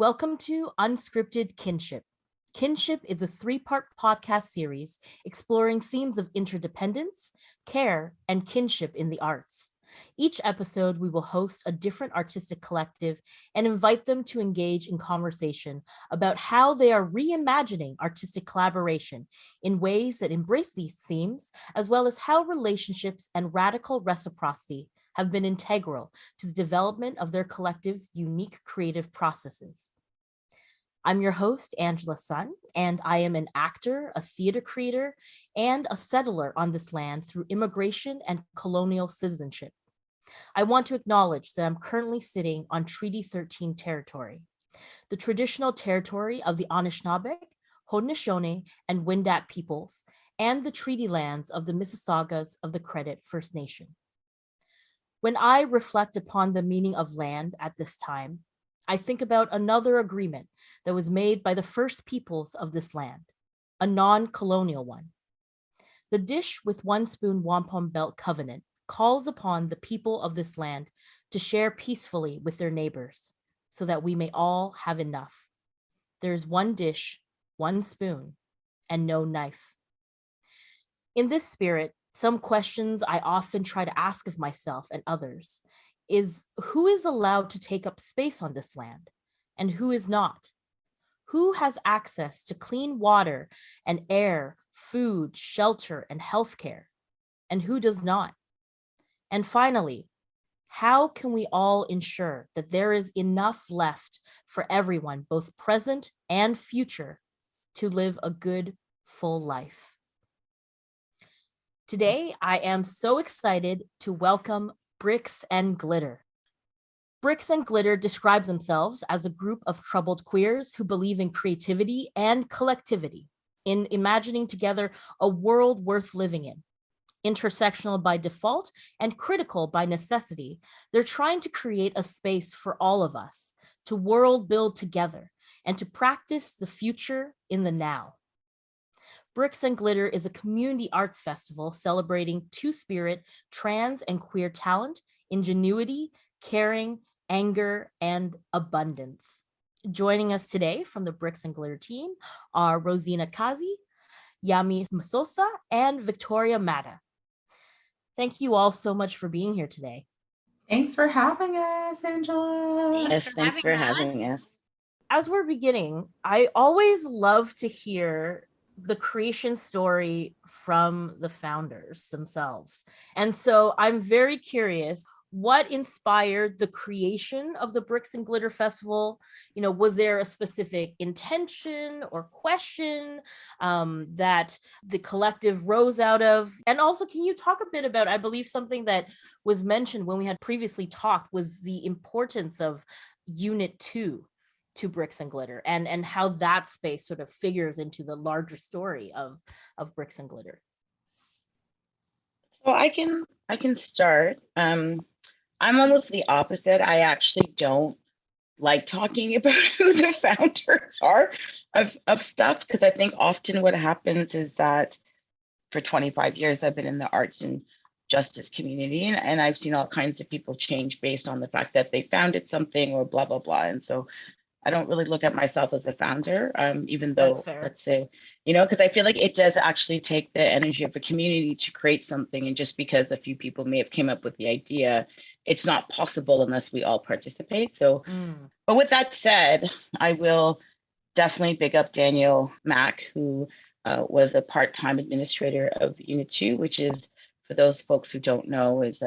Welcome to Unscripted Kinship. Kinship is a three-part podcast series exploring themes of interdependence, care, and kinship in the arts. Each episode, we will host a different artistic collective and invite them to engage in conversation about how they are reimagining artistic collaboration in ways that embrace these themes, as well as how relationships and radical reciprocity have been integral to the development of their collective's unique creative processes. I'm your host, Angela Sun, and I am an actor, a theater creator, and a settler on this land through immigration and colonial citizenship. I want to acknowledge that I'm currently sitting on Treaty 13 territory, the traditional territory of the Anishinaabe, Haudenosaunee, and Wendat peoples, and the treaty lands of the Mississaugas of the Credit First Nation. When I reflect upon the meaning of land at this time, I think about another agreement that was made by the first peoples of this land, a non-colonial one. The Dish with One Spoon Wampum Belt Covenant calls upon the people of this land to share peacefully with their neighbors so that we may all have enough. There's one dish, one spoon, and no knife. In this spirit, some questions I often try to ask of myself and others is who is allowed to take up space on this land and who is not? Who has access to clean water and air, food, shelter, and healthcare, and who does not? And finally, how can we all ensure that there is enough left for everyone, both present and future, to live a good, full life? Today, I am so excited to welcome Bricks and Glitter. Bricks and Glitter describe themselves as a group of troubled queers who believe in creativity and collectivity, in imagining together a world worth living in. Intersectional by default and critical by necessity, they're trying to create a space for all of us to world build together and to practice the future in the now. Bricks and Glitter is a community arts festival celebrating two-spirit, trans and queer talent, ingenuity, caring, anger, and abundance. Joining us today from the Bricks and Glitter team are Rosina Kazi, Yami Masosa, and Victoria Mata. Thank you all so much for being here today. Thanks for having us, Angela. Thanks for having us. As we're beginning, I always love to hear the creation story from the founders themselves. And so I'm very curious, what inspired the creation of the Bricks and Glitter Festival? Was there a specific intention or question that the collective rose out of? And also, can you talk a bit about, I believe something that was mentioned when we had previously talked was the importance of Unit 2 to Bricks and Glitter and how that space sort of figures into the larger story of Bricks and Glitter. So I can start. I'm almost the opposite. I actually don't like talking about who the founders are of stuff, because I think often what happens is that for 25 years I've been in the arts and justice community, and I've seen all kinds of people change based on the fact that they founded something or blah blah blah. And so I don't really look at myself as a founder, even though, let's say, because I feel like it does actually take the energy of a community to create something. And just because a few people may have came up with the idea, it's not possible unless we all participate. So, But with that said, I will definitely big up Daniel Mack, who was a part-time administrator of Unit 2, which is, for those folks who don't know, is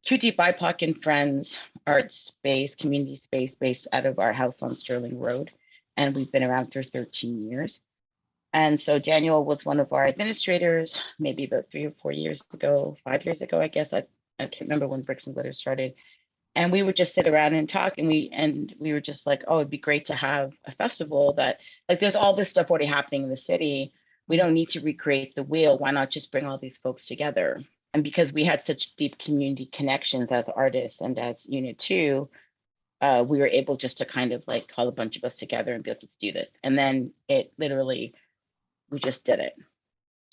QTBIPOC and Friends art space, community space based out of our house on Sterling Road. And we've been around for 13 years. And so Daniel was one of our administrators, maybe about 3 or 4 years ago, 5 years ago, I guess. I can't remember when Bricks and Glitter started. And we would just sit around and talk, and we were just like, oh, it'd be great to have a festival that, like, there's all this stuff already happening in the city. We don't need to recreate the wheel. Why not just bring all these folks together? And because we had such deep community connections as artists and as Unit 2, we were able just to kind of like call a bunch of us together and be like, let's do this. And then it literally, we just did it.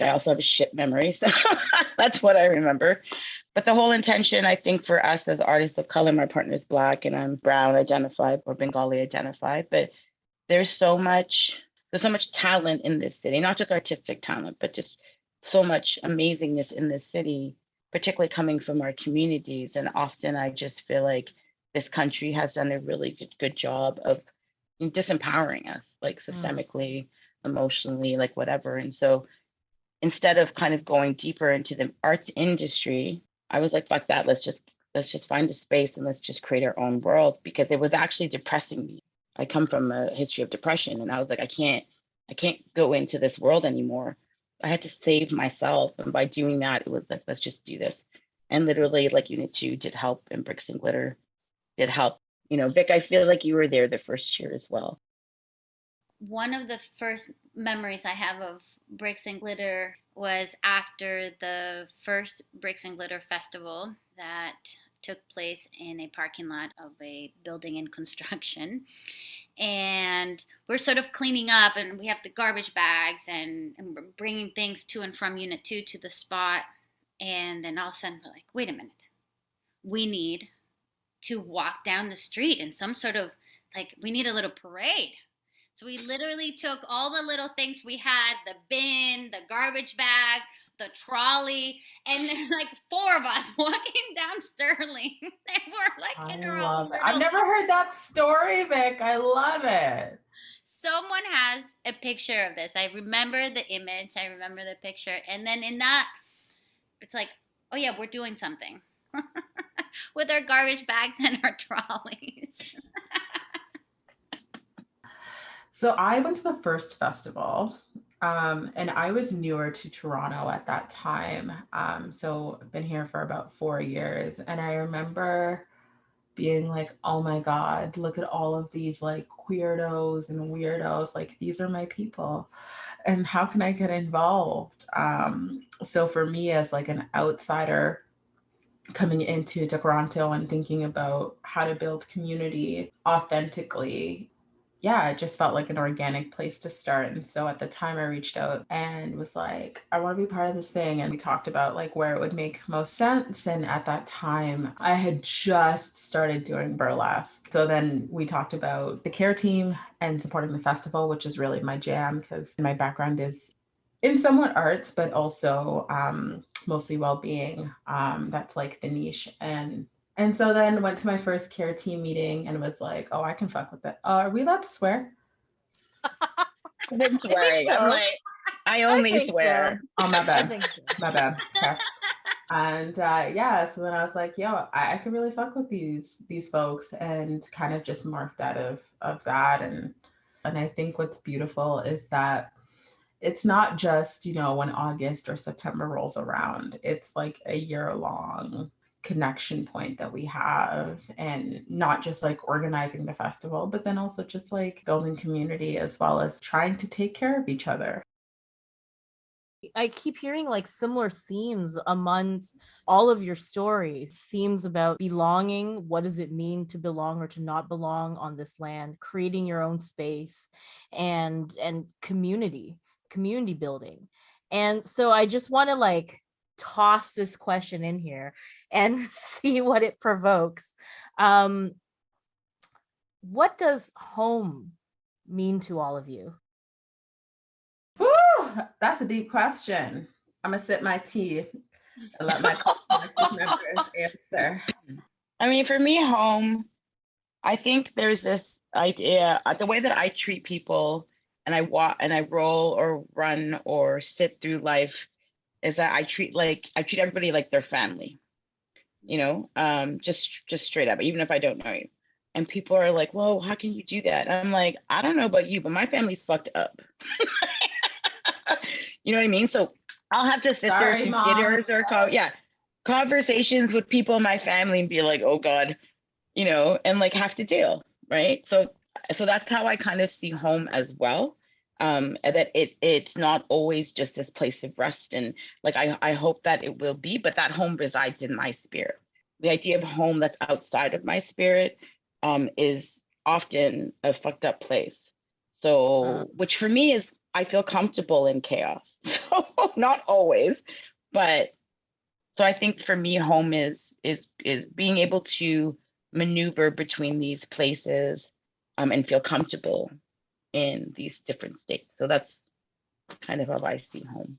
I also have a shit memory, so that's what I remember. But the whole intention, I think, for us as artists of color, my partner is Black and I'm brown identified or Bengali identified, but there's so much talent in this city, not just artistic talent, but just so much amazingness in this city, particularly coming from our communities. And often I just feel like this country has done a really good job of disempowering us, like systemically, emotionally, like whatever. And so instead of kind of going deeper into the arts industry, I was like, fuck that, let's just find a space and let's just create our own world, because it was actually depressing me. I come from a history of depression and I was like, I can't go into this world anymore. I had to save myself. And by doing that, it was like, let's just do this. And literally, like Unit 2 did help, and Bricks and Glitter did help. You know, Vic, I feel like you were there the first year as well. One of the first memories I have of Bricks and Glitter was after the first Bricks and Glitter festival that took place in a parking lot of a building in construction. And we're sort of cleaning up, and we have the garbage bags and we're bringing things to and from Unit 2 to the spot. And then all of a sudden we're like, wait a minute, we need to walk down the street in some sort of, like, we need a little parade. So we literally took all the little things we had, the bin, the garbage bag, the trolley, and there's like 4 of us walking down Sterling. And we're like in our own love it. I've never heard that story, Vic. I love it. Someone has a picture of this. I remember the image. I remember the picture. And then in that, it's like, oh yeah, we're doing something with our garbage bags and our trolleys. So I went to the first festival, and I was newer to Toronto at that time. So I've been here for about 4 years. And I remember being like, oh my God, look at all of these like queerdos and weirdos. Like, these are my people. And how can I get involved? So for me, as like an outsider coming into Toronto and thinking about how to build community authentically, yeah, it just felt like an organic place to start. And so at the time I reached out and was like, I want to be part of this thing. And we talked about like where it would make most sense. And at that time I had just started doing burlesque. So then we talked about the care team and supporting the festival, which is really my jam because my background is in somewhat arts, but also mostly well-being. That's like the niche. And so then went to my first care team meeting and was like, oh, I can fuck with it. Are we allowed to swear? I've been swearing. so. I'm like, I only swear. So. Oh, my bad. So. My bad. Okay. And yeah, so then I was like, yo, I could really fuck with these folks, and kind of just morphed out of that. And I think what's beautiful is that it's not just, you know, when August or September rolls around, it's like a year-long connection point that we have, and not just like organizing the festival, but then also just like building community as well as trying to take care of each other. I keep hearing like similar themes amongst all of your stories, themes about belonging. What does it mean to belong or to not belong on this land, creating your own space, and community building. And so I just want to like toss this question in here and see what it provokes. What does home mean to all of you? Woo, that's a deep question. I'm gonna sip my tea and let my members answer. I mean, for me, home, I think there's this idea, the way that I treat people and I walk and I roll or run or sit through life is that I treat everybody like their family, you know, just straight up, even if I don't know you. And people are like, well, how can you do that? And I'm like, I don't know about you, but my family's fucked up. You know what I mean? So I'll have to sit there through dinners or conversations with people in my family and be like, oh God, you know, and like have to deal, right? So that's how I kind of see home as well. That it's not always just this place of rest, and like I hope that it will be, but that home resides in my spirit. The idea of home that's outside of my spirit is often a fucked up place. So which for me is, I feel comfortable in chaos. So not always, but So I think for me, home is being able to maneuver between these places, and feel comfortable in these different states. So that's kind of how I see home.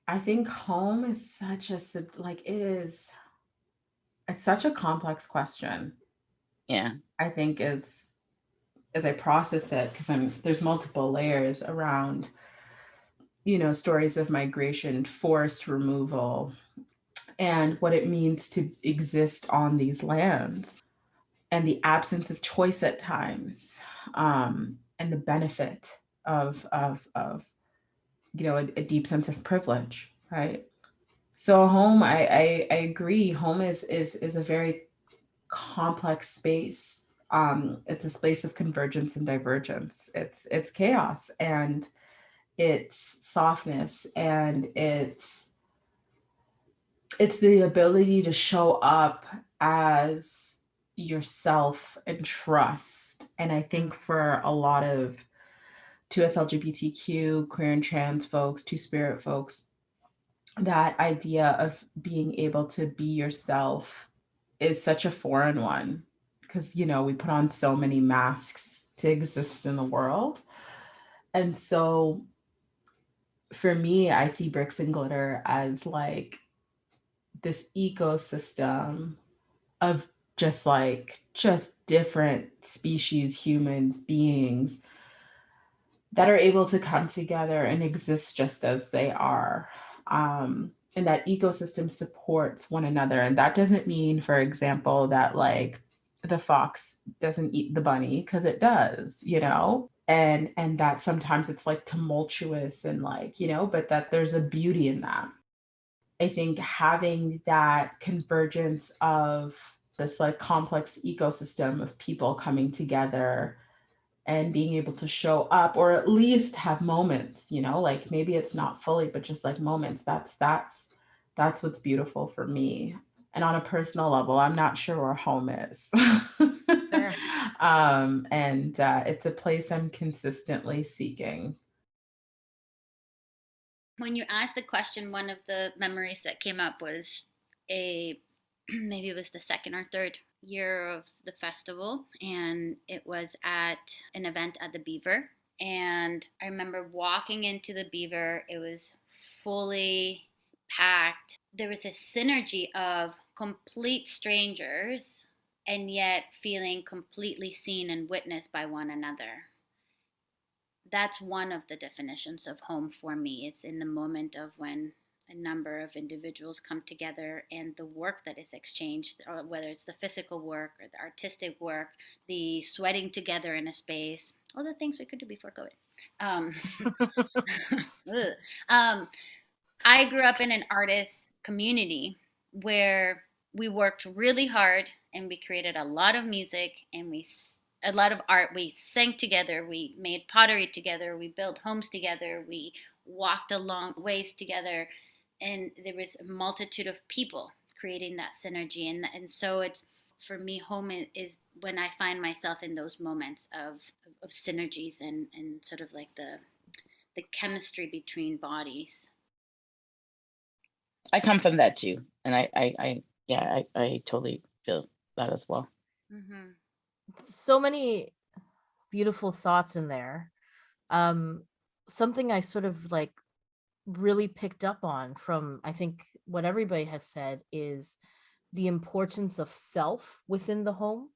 I think home is such a it's such a complex question. Yeah. I think as I process it, because there's multiple layers around, stories of migration, forced removal, and what it means to exist on these lands, and the absence of choice at times, and the benefit of a deep sense of privilege, right? So home, I agree. Home is a very complex space. It's a space of convergence and divergence. It's chaos and it's softness, and it's the ability to show up as yourself and trust. And I think for a lot of 2S LGBTQ, queer and trans folks, two-spirit folks, that idea of being able to be yourself is such a foreign one, because we put on so many masks to exist in the world. And so for me, I see Bricks and Glitter as like this ecosystem of just different species, humans, beings that are able to come together and exist just as they are. And that ecosystem supports one another. And that doesn't mean, for example, that like the fox doesn't eat the bunny, because it does, and that sometimes it's like tumultuous and like, but that there's a beauty in that. I think having that convergence of this like complex ecosystem of people coming together and being able to show up, or at least have moments, like maybe it's not fully, but just like moments, that's what's beautiful for me. And on a personal level, I'm not sure where home is. Fair. And it's a place I'm consistently seeking. When you asked the question, one of the memories that came up was maybe it was the second or third year of the festival, and it was at an event at the Beaver. And I remember walking into the Beaver, it was fully packed. There was a synergy of complete strangers and yet feeling completely seen and witnessed by one another. That's one of the definitions of home for me. It's in the moment of when a number of individuals come together and the work that is exchanged, or whether it's the physical work or the artistic work, the sweating together in a space, all the things we could do before COVID. I grew up in an artist community where we worked really hard and we created a lot of music and a lot of art. We sang together, we made pottery together, we built homes together, we walked a long ways together, and there was a multitude of people creating that synergy. And so it's, for me, home is when I find myself in those moments of synergies and sort of like the chemistry between bodies. I come from that too, and I totally feel that as well. Mm-hmm. So many beautiful thoughts in there. Something I sort of like really picked up on from, I think, what everybody has said is the importance of self within the home.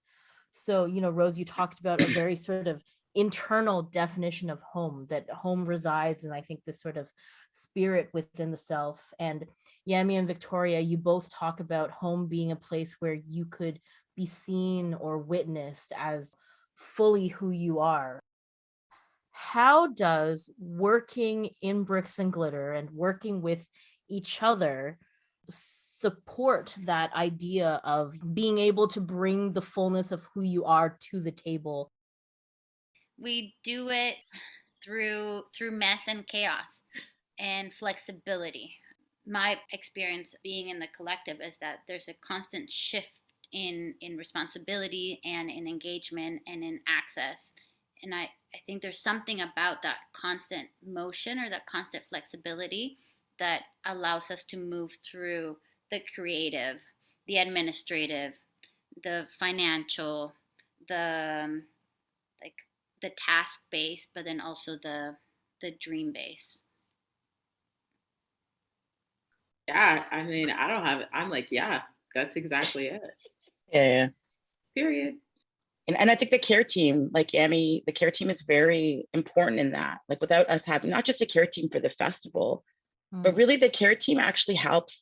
So, Rose, you talked about a very sort of internal definition of home, that home resides in, I think, this sort of spirit within the self. And Yami and Victoria, you both talk about home being a place where you could be seen or witnessed as fully who you are. How does working in Bricks and Glitter and working with each other support that idea of being able to bring the fullness of who you are to the table? We do it through mess and chaos and flexibility. My experience being in the collective is that there's a constant shift in responsibility and in engagement and in access. And I think there's something about that constant motion or that constant flexibility that allows us to move through the creative, the administrative, the financial, the like the task based, but then also the dream based. Yeah, I mean, I'm like, yeah, that's exactly it. Yeah. Period. And I think the care team, like Amy, the care team is very important in that. Like without us having not just a care team for the festival, but really the care team actually helps.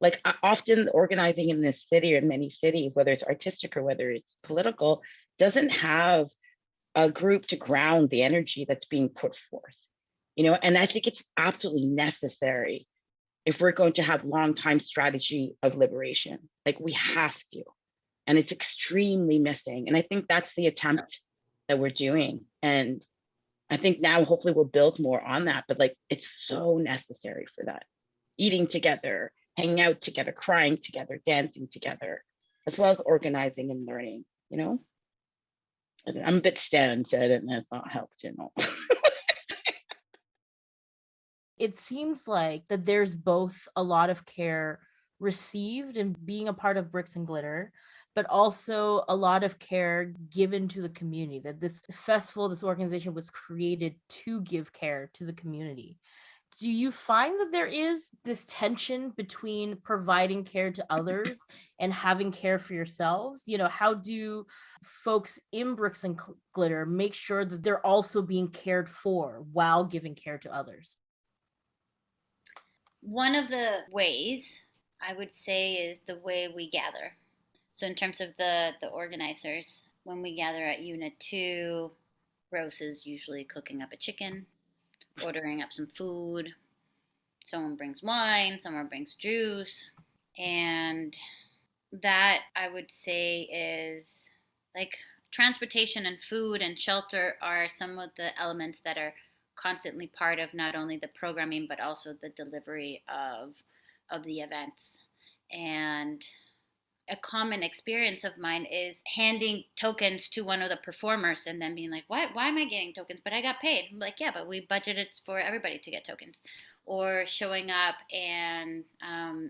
Like often organizing in this city or in many cities, whether it's artistic or whether it's political, doesn't have a group to ground the energy that's being put forth. And I think it's absolutely necessary if we're going to have long-time strategy of liberation. Like we have to. And it's extremely missing. And I think that's the attempt that we're doing. And I think now hopefully we'll build more on that, but like it's so necessary for that. Eating together, hanging out together, crying together, dancing together, as well as organizing and learning, I'm a bit stoned, so that's not helped, It seems like that there's both a lot of care received in being a part of Bricks and Glitter, but also a lot of care given to the community, that this festival, this organization was created to give care to the community. Do you find that there is this tension between providing care to others and having care for yourselves? How do folks in Bricks and Glitter make sure that they're also being cared for while giving care to others? One of the ways I would say is the way we gather. So in terms of the organizers, when we gather at Unit 2, Rose is usually cooking up a chicken, ordering up some food. Someone brings wine, someone brings juice. And that I would say is like transportation and food and shelter are some of the elements that are constantly part of not only the programming but also the delivery of the events. And a common experience of mine is handing tokens to one of the performers and then being like, why am I getting tokens? But I got paid. I'm like, yeah, but we budgeted for everybody to get tokens. Or showing up and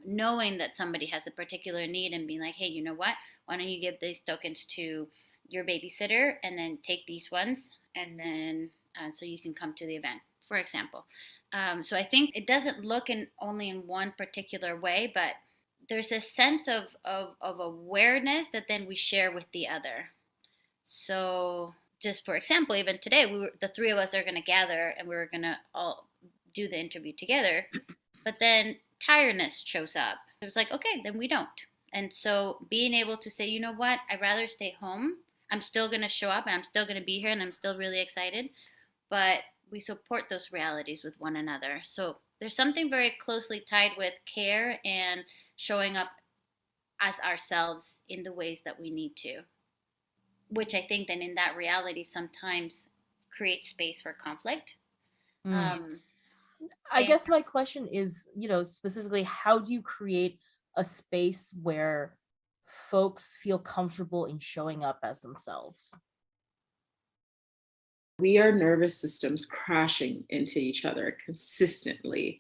knowing that somebody has a particular need and being like, hey, you know what? Why don't you give these tokens to your babysitter and then take these ones and then so you can come to the event, for example. So I think it doesn't look only in one particular way, but there's a sense of awareness that then we share with the other. So just for example, even today, the three of us are going to gather and we were going to all do the interview together, but then tiredness shows up. It was like, okay, then we don't. And so being able to say, you know what, I'd rather stay home. I'm still going to show up and I'm still going to be here and I'm still really excited, but we support those realities with one another. So there's something very closely tied with care and showing up as ourselves in the ways that we need to, which I think then in that reality sometimes creates space for conflict. I guess my question is, specifically, how do you create a space where folks feel comfortable in showing up as themselves? We are nervous systems crashing into each other consistently.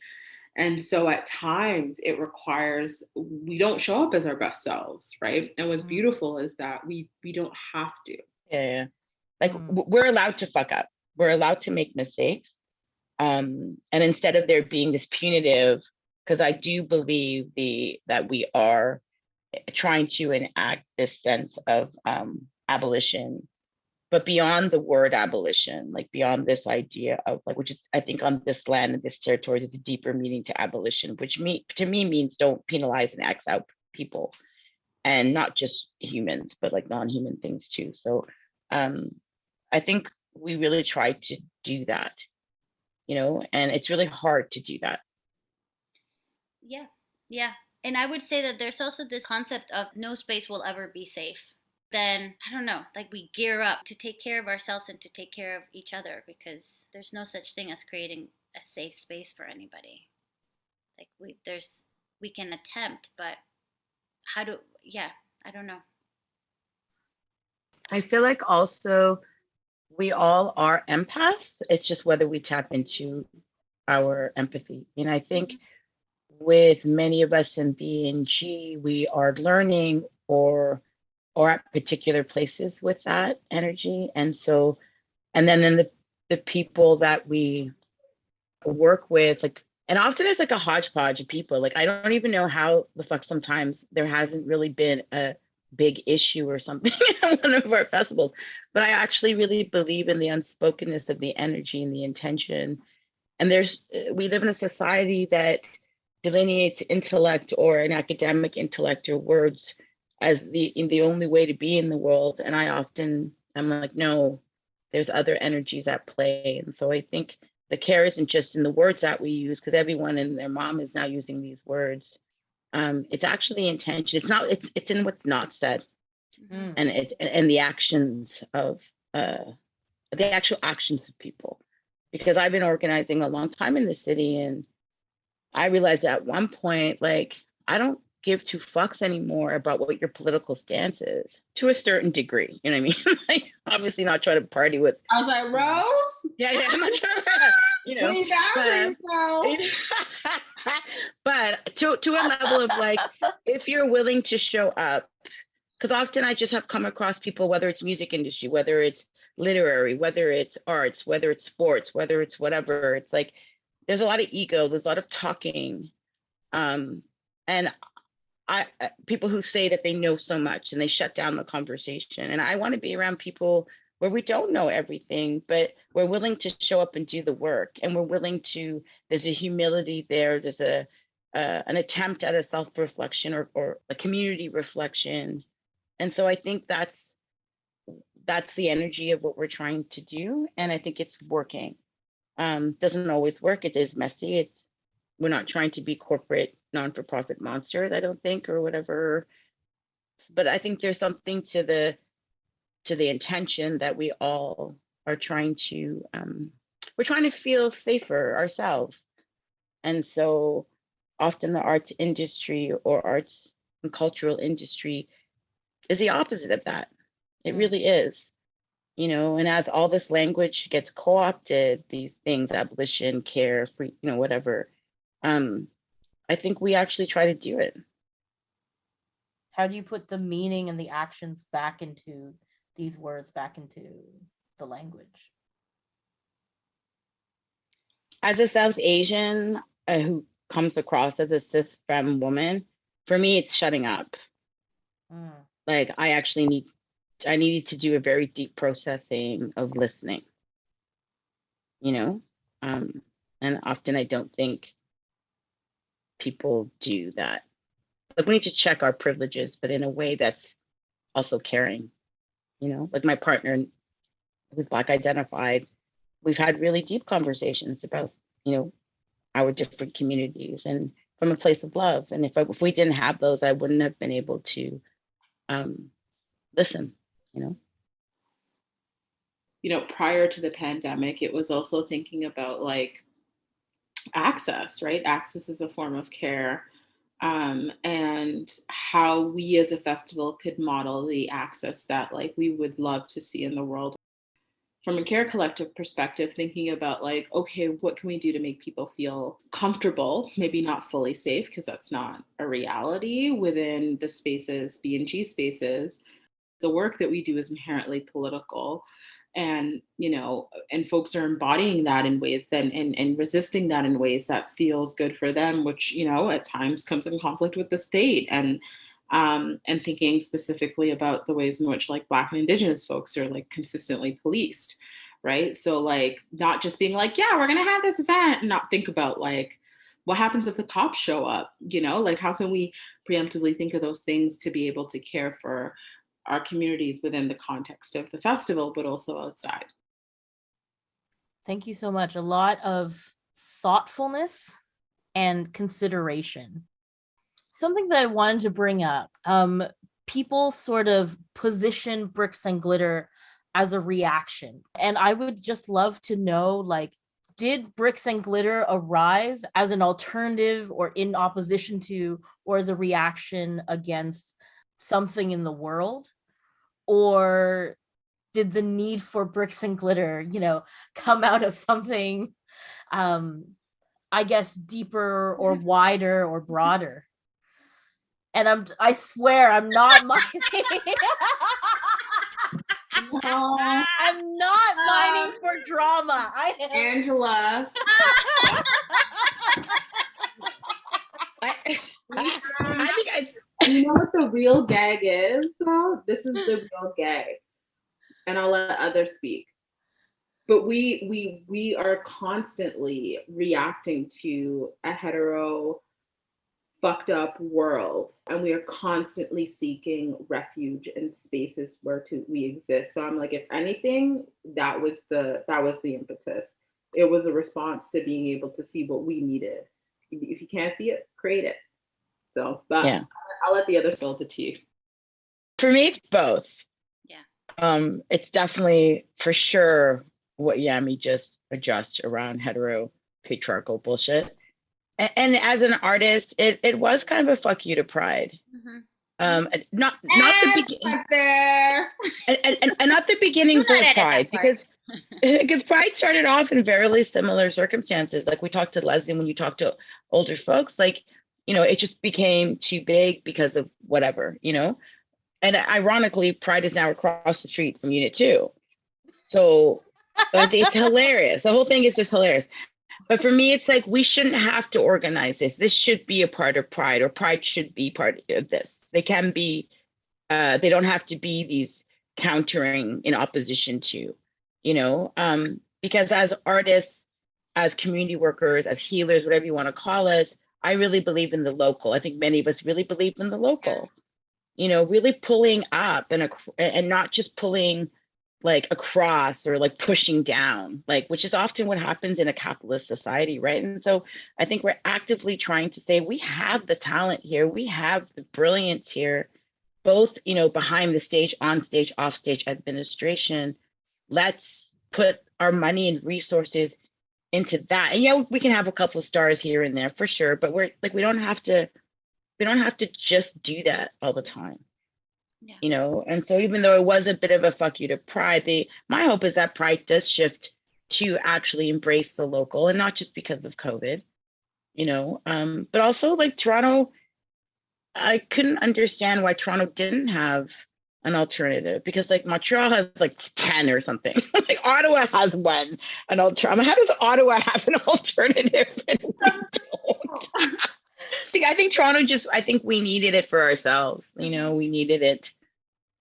And so at times it requires, we don't show up as our best selves, right? And what's beautiful is that we don't have to. Yeah. Like we're allowed to fuck up. We're allowed to make mistakes. And instead of there being this punitive, because I do believe that we are trying to enact this sense of abolition, but beyond the word abolition, like beyond this idea of like, which is, I think on this land and this territory, there's a deeper meaning to abolition, which to me means don't penalize and X out people, and not just humans, but like non-human things too. So I think we really try to do that, and it's really hard to do that. Yeah. And I would say that there's also this concept of no space will ever be safe. Then, I don't know, like we gear up to take care of ourselves and to take care of each other, because there's no such thing as creating a safe space for anybody. Like we can attempt, but I don't know. I feel like also we all are empaths. It's just whether we tap into our empathy. And I think with many of us in B&G, we are learning or at particular places with that energy. And so, and then the people that we work with, like, and often it's like a hodgepodge of people. Like, I don't even know how the fuck sometimes there hasn't really been a big issue or something at one of our festivals. But I actually really believe in the unspokenness of the energy and the intention. And we live in a society that delineates intellect or an academic intellect or words as the only way to be in the world. And I'm like, no, there's other energies at play. And so I think the care isn't just in the words that we use, because everyone and their mom is now using these words. It's actually intention. It's in what's not said, and the actions of the actual actions of people. Because I've been organizing a long time in the city, and I realized at one point, like, I don't give two fucks anymore about what your political stance is, to a certain degree. You know what I mean? Like, obviously not trying to party with. I was like, Rose? Yeah, I'm not trying to, you know. Leave boundaries, though. But to a level of, like, if you're willing to show up, because often I just have come across people, whether it's music industry, whether it's literary, whether it's arts, whether it's sports, whether it's whatever, it's like, there's a lot of ego, there's a lot of talking. And people who say that they know so much and they shut down the conversation. And I want to be around people where we don't know everything, but we're willing to show up and do the work. And we're willing to, there's a humility there. There's an attempt at a self-reflection or a community reflection. And so I think that's the energy of what we're trying to do. And I think it's working. Doesn't always work. It is messy. We're not trying to be corporate non-for-profit monsters, I don't think, or whatever. But I think there's something to the intention that we all are trying to, we're trying to feel safer ourselves. And so often the arts industry or arts and cultural industry is the opposite of that. It really is. You know, and as all this language gets co-opted, these things, abolition, care, free, you know, whatever, I think we actually try to do it. How do you put the meaning and the actions back into these words, back into the language? As a South Asian who comes across as a cis femme woman, for me, it's shutting up. Like, I needed to do a very deep processing of listening, you know? And often I don't think people do that. Like, we need to check our privileges, but in a way that's also caring, you know? Like, my partner, who's Black identified, we've had really deep conversations about, you know, our different communities and from a place of love. And if we didn't have those, I wouldn't have been able to listen, you know? You know, prior to the pandemic, it was also thinking about, like, access, right? Access is a form of care, and how we as a festival could model the access that, like, we would love to see in the world. From a care collective perspective, thinking about, like, okay, what can we do to make people feel comfortable, maybe not fully safe, because that's not a reality within the spaces, B&G spaces. The work that we do is inherently political. And, you know, and folks are embodying that in ways that, and resisting that in ways that feels good for them, which, you know, at times comes in conflict with the state. And thinking specifically about the ways in which, like, Black and Indigenous folks are, like, consistently policed, right? So, like, not just being like, yeah, we're gonna have this event, and not think about, like, what happens if the cops show up, you know? Like, how can we preemptively think of those things to be able to care for our communities within the context of the festival, but also outside? Thank you so much. A lot of thoughtfulness and consideration. Something that I wanted to bring up, people sort of position Bricks and Glitter as a reaction. And I would just love to know, like, did Bricks and Glitter arise as an alternative or in opposition to, or as a reaction against something in the world? Or did the need for Bricks and Glitter, you know, come out of something I guess, deeper or wider or broader. And I swear I'm not mining. I'm not mining for drama. I am. Angela. I think You know what the real gag is, though? This is the real gag. And I'll let others speak. But we are constantly reacting to a hetero fucked up world, and we are constantly seeking refuge in spaces where we exist. So I'm like, if anything, that was the impetus. It was a response to being able to see what we needed. If you can't see it, create it. So, but yeah. I'll let the others spill the tea. For me, it's both. Yeah. It's definitely for sure what Yami just addressed around hetero patriarchal bullshit. And as an artist, it was kind of a fuck you to Pride. Not the beginning there, and not the beginnings of Pride, because Pride started off in very similar circumstances. Like we talked to Leslie, when you talk to older folks, like, you know, it just became too big because of whatever, you know. And ironically, Pride is now across the street from Unit 2, so it's hilarious. The whole thing is just hilarious. But for me, it's like, we shouldn't have to organize this. This should be a part of Pride, or Pride should be part of this. They can be, they don't have to be these countering in opposition to, you know, because as artists, as community workers, as healers, whatever you want to call us, I really believe in the local. I think many of us really believe in the local, you know, really pulling up and not just pulling like across or like pushing down, like, which is often what happens in a capitalist society, right? And so I think we're actively trying to say, we have the talent here, we have the brilliance here, both, you know, behind the stage, on stage, off stage administration. Let's put our money and resources into that. And yeah, we can have a couple of stars here and there for sure, but we're like, we don't have to just do that all the time. Yeah. You know, and so even though it was a bit of a fuck you to Pride, my hope is that Pride does shift to actually embrace the local, and not just because of COVID, you know, but also like Toronto, I couldn't understand why Toronto didn't have an alternative, because like Montreal has like 10 or something. Like Ottawa has an alternative. How does Ottawa have an alternative? I think Toronto I think we needed it for ourselves. You know, we needed it.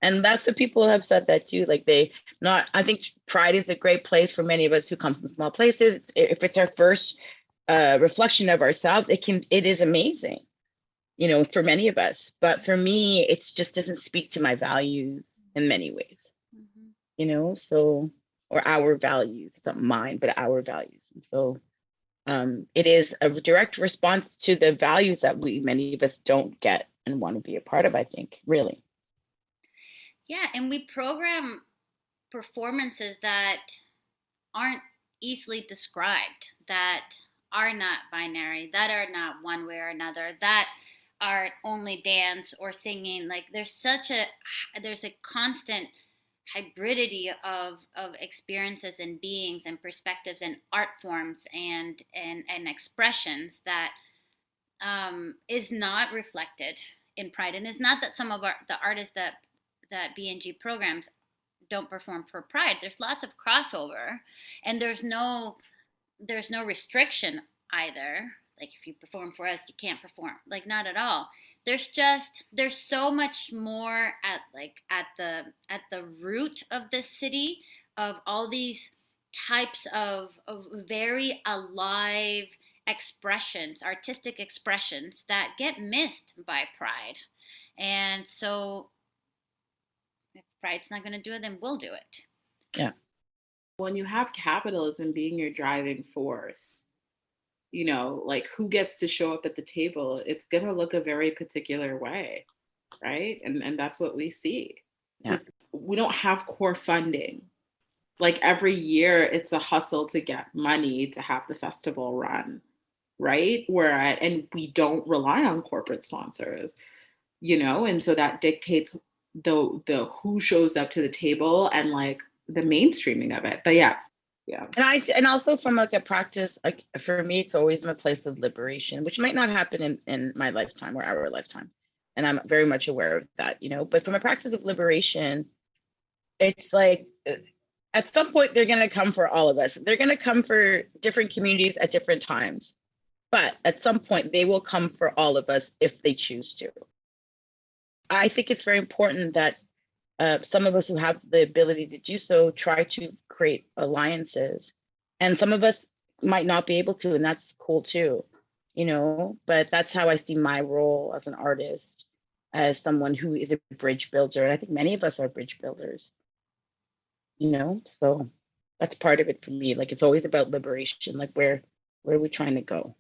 And that's what people have said that too. Like I think Pride is a great place for many of us who come from small places. If it's our first reflection of ourselves, it is amazing, you know, for many of us. But for me, it just doesn't speak to my values in many ways, you know, so, or our values. It's not mine, but our values. And so it is a direct response to the values that many of us don't get and want to be a part of, I think, really. Yeah, and we program performances that aren't easily described, that are not binary, that are not one way or another, that are only dance or singing. Like there's a constant hybridity of experiences and beings and perspectives and art forms and expressions that is not reflected in Pride. And it's not that some of the artists that BNG programs don't perform for Pride. There's lots of crossover, and there's no restriction either. Like if you perform for us, you can't perform. Like not at all. There's so much more at the root of this city, of all these types of very alive expressions, artistic expressions that get missed by Pride. And so if Pride's not going to do it, then we'll do it. Yeah. When you have capitalism being your driving force, you know, like who gets to show up at the table, it's going to look a very particular way, right? And that's what we see. Yeah. We don't have core funding. Like every year, it's a hustle to get money to have the festival run, right? And we don't rely on corporate sponsors, you know, and so that dictates the who shows up to the table and like the mainstreaming of it. But yeah, Yeah. And also from like a practice, like for me, it's always in a place of liberation, which might not happen in my lifetime or our lifetime. And I'm very much aware of that, you know, but from a practice of liberation, it's like at some point they're going to come for all of us. They're going to come for different communities at different times. But at some point they will come for all of us if they choose to. I think it's very important that some of us who have the ability to do so try to create alliances. And some of us might not be able to, and that's cool too, you know, but that's how I see my role as an artist, as someone who is a bridge builder. And I think many of us are bridge builders, you know, so that's part of it for me. Like, it's always about liberation. Like, where are we trying to go?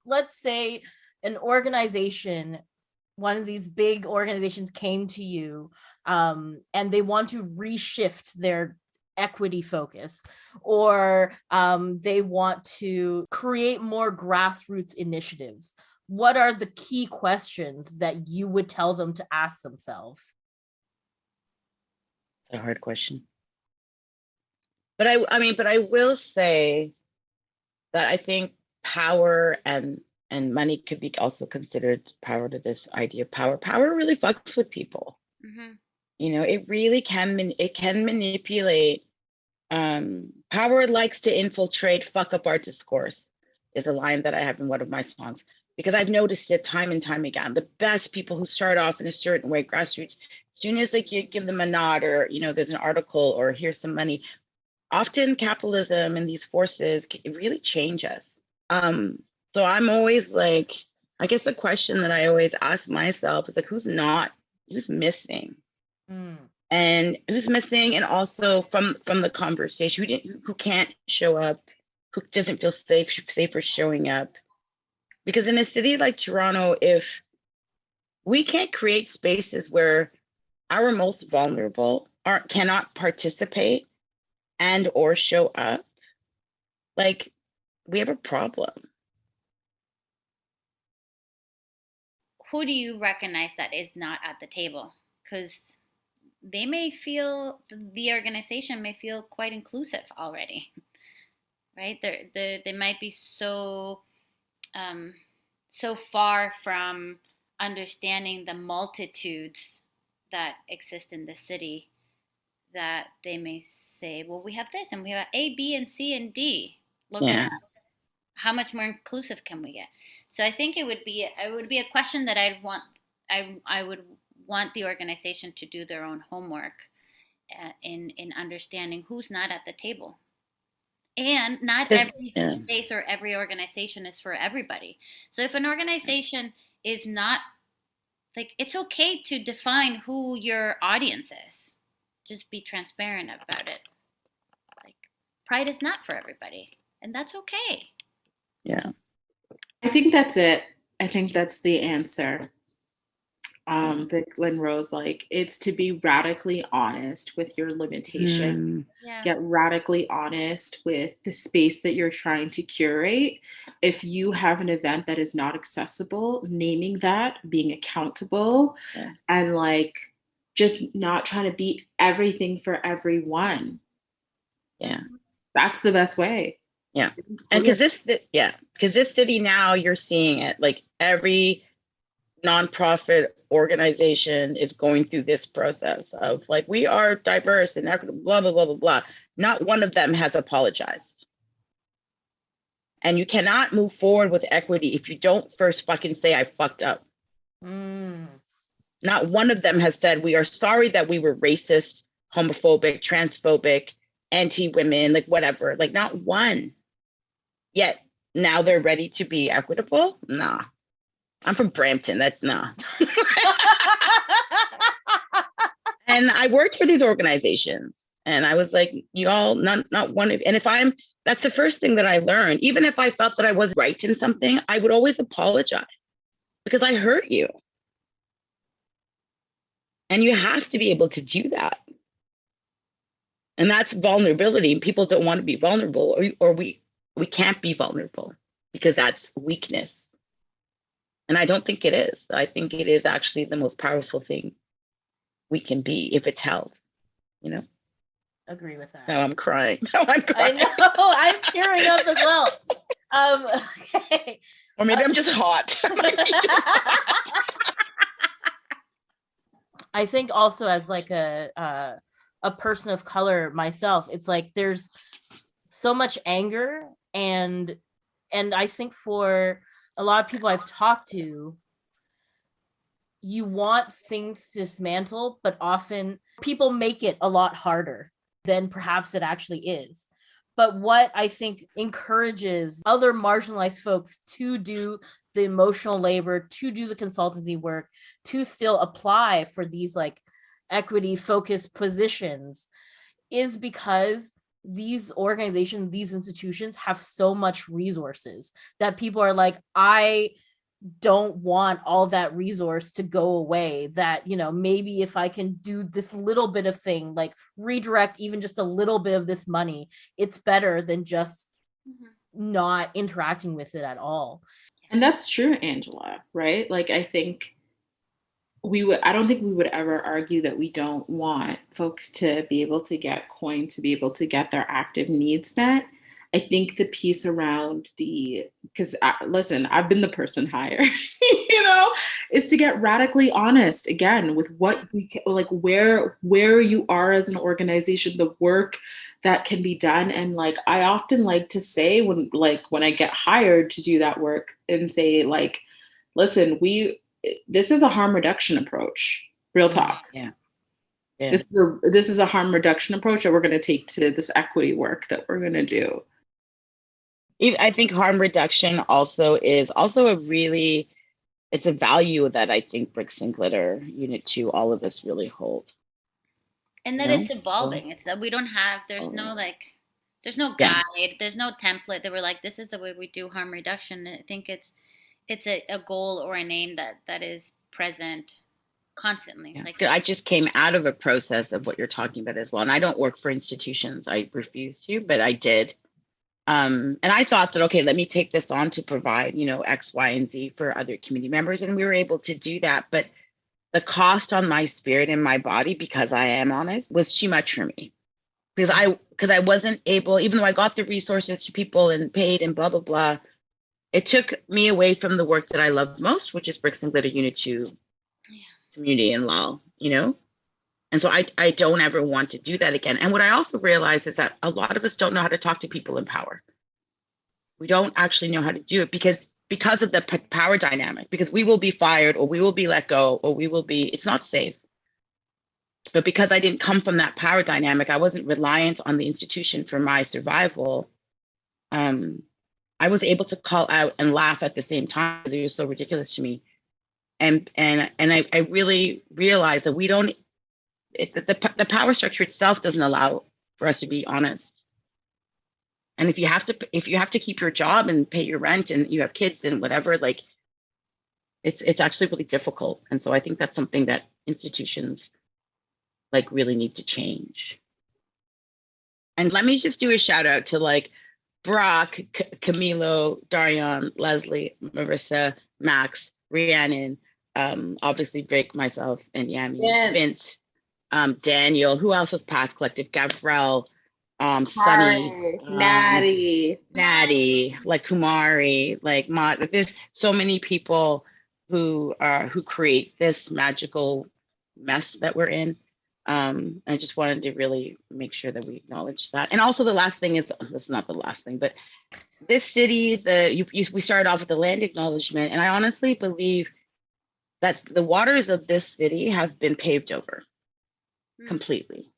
Let's say an organization, one of these big organizations came to you and they want to reshift their equity focus, or they want to create more grassroots initiatives. What are the key questions that you would tell them to ask themselves? A hard question. But I will say that I think power and money could be also considered power to this idea of power. Power really fucks with people. Mm-hmm. You know, it really can manipulate. Power likes to infiltrate, fuck up our discourse, is a line that I have in one of my songs, because I've noticed it time and time again. The best people who start off in a certain way, grassroots, as soon as like you give them a nod, or, you know, there's an article or here's some money, often capitalism and these forces really change us. So I'm always like, I guess the question that I always ask myself is like, who's missing? And who's missing, and also from the conversation, who can't show up, who doesn't feel safer showing up. Because in a city like Toronto, if we can't create spaces where our most vulnerable cannot participate and or show up, like, we have a problem. Who do you recognize that is not at the table? Because they may feel, the organization may feel quite inclusive already, right? They might be so far from understanding the multitudes that exist in the city that they may say, well, we have this and we have A, B, and C, and D. Look at us. How much more inclusive can we get? So I think it would be a question that I would want the organization to do their own homework in understanding who's not at the table. And not every space or every organization is for everybody. So if an organization is not, like, it's okay to define who your audience is. Just be transparent about it. Like, Pride is not for everybody, and that's okay. Yeah. I think that's it. I think that's the answer. Vic Lynn Rose, like, it's to be radically honest with your limitations. Yeah. Get radically honest with the space that you're trying to curate. If you have an event that is not accessible, naming that, being accountable, and like just not trying to be everything for everyone. Yeah. That's the best way. Yeah. And because this city now, you're seeing it, like every nonprofit organization is going through this process of like, we are diverse and equitable, blah, blah, blah, blah, blah. Not one of them has apologized. And you cannot move forward with equity if you don't first fucking say, I fucked up. Not one of them has said, we are sorry that we were racist, homophobic, transphobic, anti-women, like whatever, like not one. Yet now they're ready to be equitable? Nah. I'm from Brampton, that's nah. And I worked for these organizations and I was like, you all, not one of, and that's the first thing that I learned. Even if I felt that I was right in something, I would always apologize because I hurt you. And you have to be able to do that. And that's vulnerability. People don't want to be vulnerable, or we can't be vulnerable because that's weakness. And I don't think it is. I think it is actually the most powerful thing we can be if it's held, you know? agree with that. Now I'm crying. Now I'm I crying. know. I'm tearing up as well. Okay. Or maybe I'm just hot. I think also as like a person of color myself, it's like there's so much anger, and I think for a lot of people I've talked to, you want things to dismantle, but often people make it a lot harder than perhaps it actually is. But what I think encourages other marginalized folks to do the emotional labor, to do the consultancy work, to still apply for these like equity focused positions is because these organizations, these institutions have so much resources that people are like, I don't want all that resource to go away, that, you know, maybe if I can do this little bit of thing, like redirect even just a little bit of this money, it's better than just not interacting with it at all. And that's true, Angela, right? Like, I think I don't think we would ever argue that we don't want folks to be able to get coin, to be able to get their active needs met. I think the piece around because listen, I've been the person higher, is to get radically honest again with what we can, like where you are as an organization, the work that can be done. And like, I often like to say when I get hired to do that work and say like, listen, this is a harm reduction approach, real talk. Yeah. This is a harm reduction approach that we're going to take to this equity work that we're going to do. I think harm reduction is it's a value that I think Bricks and Glitter Unit 2, all of us really hold. And that it's evolving. It's that we don't have, there's no guide, there's no template that we're like, this is the way we do harm reduction. I think it's a goal or a name that is present constantly. Yeah. Like, I just came out of a process of what you're talking about as well. And I don't work for institutions. I refuse to, but I did. And I thought that, okay, let me take this on to provide, X, Y, and Z for other community members. And we were able to do that. But the cost on my spirit and my body, because I am honest, was too much for me. Because I wasn't able, even though I got the resources to people and paid and blah, blah, blah, it took me away from the work that I love most, which is Bricks and Glitter Unit 2 community and law, And so I don't ever want to do that again. And what I also realize is that a lot of us don't know how to talk to people in power. We don't actually know how to do it because of the power dynamic, because we will be fired or we will be let go or it's not safe. But because I didn't come from that power dynamic, I wasn't reliant on the institution for my survival. I was able to call out and laugh at the same time. It was so ridiculous to me. And I really realized that the power structure itself doesn't allow for us to be honest. And if you have to keep your job and pay your rent and you have kids and whatever, like it's actually really difficult. And so I think that's something that institutions like really need to change. And let me just do a shout out to like Brock, Camilo, Darian, Leslie, Marissa, Max, Rhiannon, obviously Drake, myself, and Yami, Vince, Daniel, who else was past collective? Gavrel, Sunny, Natty, like Kumari, like there's so many people who create this magical mess that we're in. I just wanted to really make sure that we acknowledge that. And also the last thing is, this is not the last thing, but this city, we started off with the land acknowledgement, and I honestly believe that the waters of this city have been paved over completely.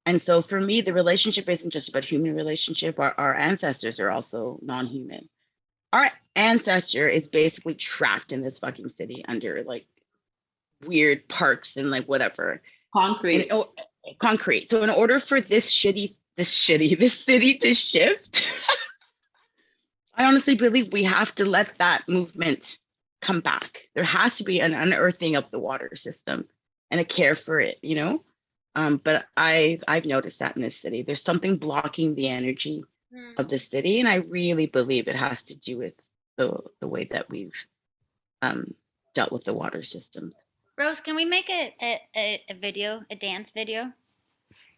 And so for me, the relationship isn't just about human relationship. Our ancestors are also non-human. Our ancestor is basically trapped in this fucking city under like weird parks and like whatever. Concrete. So in order for this city to shift, I honestly believe we have to let that movement come back. There has to be an unearthing of the water system and a care for it, But I've noticed that in this city, there's something blocking the energy of the city, and I really believe it has to do with the way that we've dealt with the water systems. Rose, can we make a video, a dance video?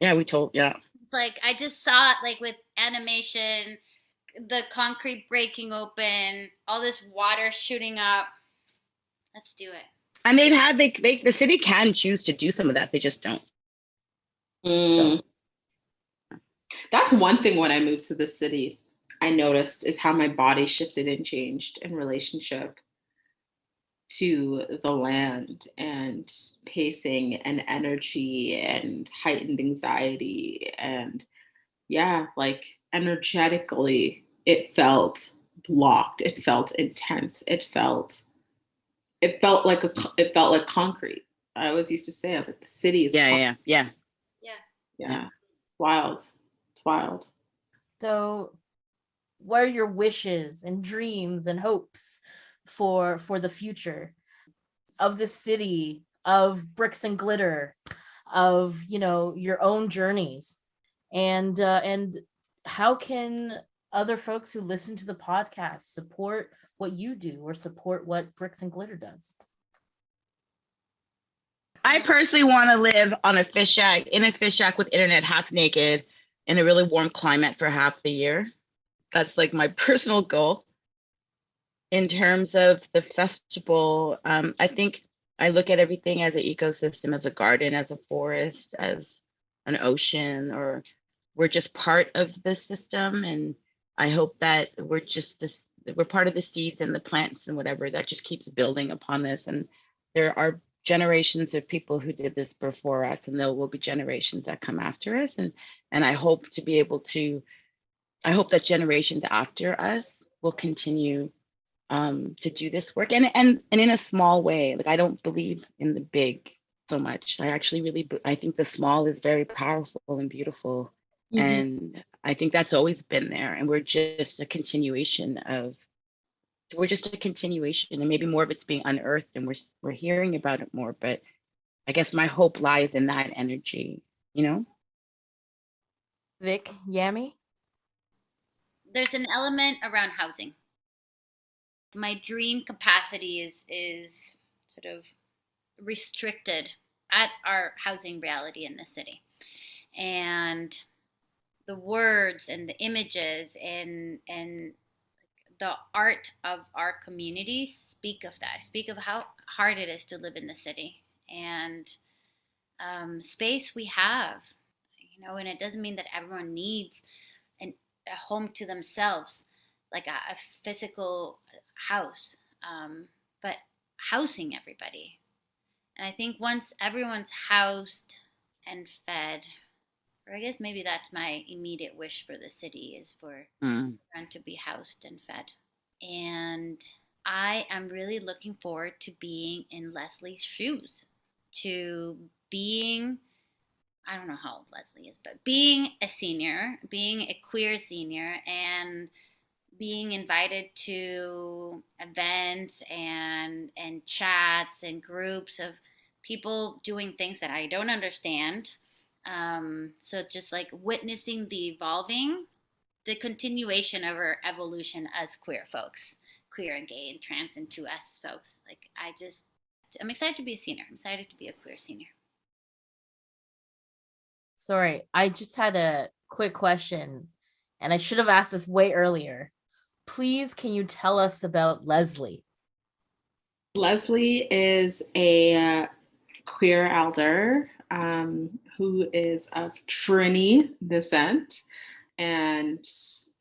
Yeah, yeah. It's like I just saw it like with animation, the concrete breaking open, all this water shooting up. Let's do it. And the city can choose to do some of that. They just don't. Mm. That's one thing when I moved to the city, I noticed is how my body shifted and changed in relationship to the land and pacing and energy and heightened anxiety. And yeah, like energetically, it felt blocked. It felt intense. It felt like concrete. I always used to say, I was like, the city is Yeah. Wild. It's wild. So what are your wishes and dreams and hopes for the future of this city, of Bricks and Glitter, of your own journeys, and how can other folks who listen to the podcast support what you do or support what Bricks and Glitter does? I personally want to live in a fish shack with internet, half naked, in a really warm climate for half the year. That's like my personal goal. In terms of the festival, I think I look at everything as an ecosystem, as a garden, as a forest, as an ocean, or we're just part of the system. And I hope that we're part of the seeds and the plants and whatever that just keeps building upon this. And there are generations of people who did this before us, and there will be generations that come after us. And I hope that generations after us will continue to do this work, and in a small way. Like, I don't believe in the big so much. I actually I think the small is very powerful and beautiful. Mm-hmm. And I think that's always been there. And we're just a continuation, and maybe more of it's being unearthed, and we're hearing about it more. But I guess my hope lies in that energy, Vic, Yami? There's an element around housing. My dream capacity is sort of restricted at our housing reality in the city. And the words and the images and the art of our community speak of that, speak of how hard it is to live in the city. And space we have, and it doesn't mean that everyone needs a home to themselves, like a physical house, but housing everybody. And I think once everyone's housed and fed, or I guess maybe that's my immediate wish for the city, is for everyone to be housed and fed. And I am really looking forward to being in Leslie's shoes, to being, I don't know how old Leslie is, but being a senior, being a queer senior, and being invited to events and chats and groups of people doing things that I don't understand. So just like witnessing the continuation of our evolution as queer folks, queer and gay and trans and 2S folks. Like I'm excited to be a senior. I'm excited to be a queer senior. Sorry, I just had a quick question, and I should have asked this way earlier. Please, can you tell us about Leslie? Leslie is a queer elder who is of Trini descent, and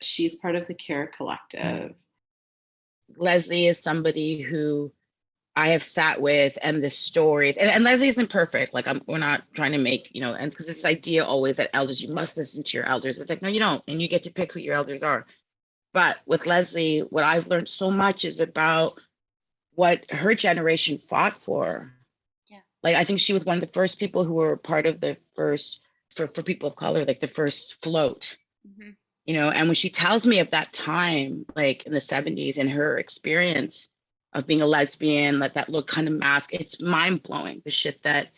she's part of the Care Collective. Leslie is somebody who I have sat with, and the stories, and Leslie isn't perfect. Like, we're not trying to make, and because this idea always that elders, you must listen to your elders. It's like, no, you don't. And you get to pick who your elders are. But with Leslie, what I've learned so much is about what her generation fought for. Yeah. Like, I think she was one of the first people who were part of the first, for people of color, like the first float. Mm-hmm. And when she tells me of that time, like in the 70s, and her experience of being a lesbian, like that look kind of mask, it's mind blowing, the shit that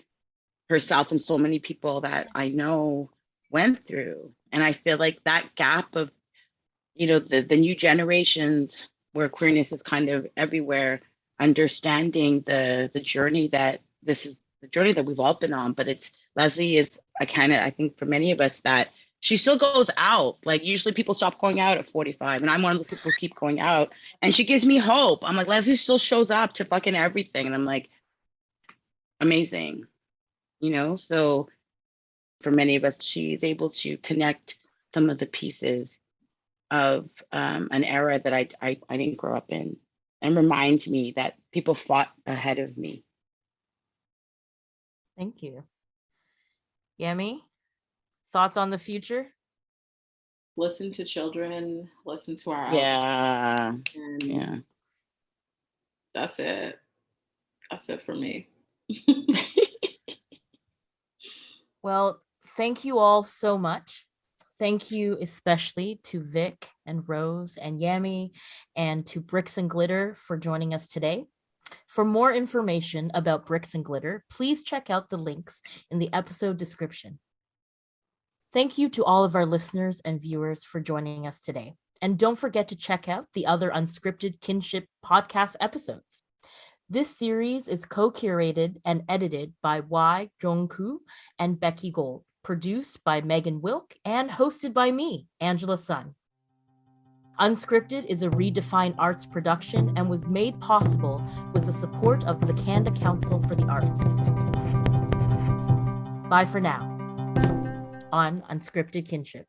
herself and so many people that I know went through. And I feel like that gap of, the new generations where queerness is kind of everywhere, understanding the journey that we've all been on, but Leslie is I think for many of us that she still goes out. Like usually people stop going out at 45, and I'm one of those people who keep going out. And she gives me hope. I'm like, Leslie still shows up to fucking everything, and I'm like, amazing, you know. So for many of us, she's able to connect some of the pieces of an era that I didn't grow up in, and remind me that people fought ahead of me. Thank you. Yemi, thoughts on the future? Listen to children, listen to our Yeah. and Yeah. that's it. That's it for me. Well, thank you all so much. Thank you especially to Vic and Rose and Yami and to Bricks and Glitter for joining us today. For more information about Bricks and Glitter, please check out the links in the episode description. Thank you to all of our listeners and viewers for joining us today. And don't forget to check out the other Unscripted Kinship podcast episodes. This series is co-curated and edited by Y. Jong-koo and Becky Gold, produced by Megan Wilk, and hosted by me, Angela Sun. Unscripted is a Redefine Arts production and was made possible with the support of the Canada Council for the Arts. Bye for now on Unscripted Kinship.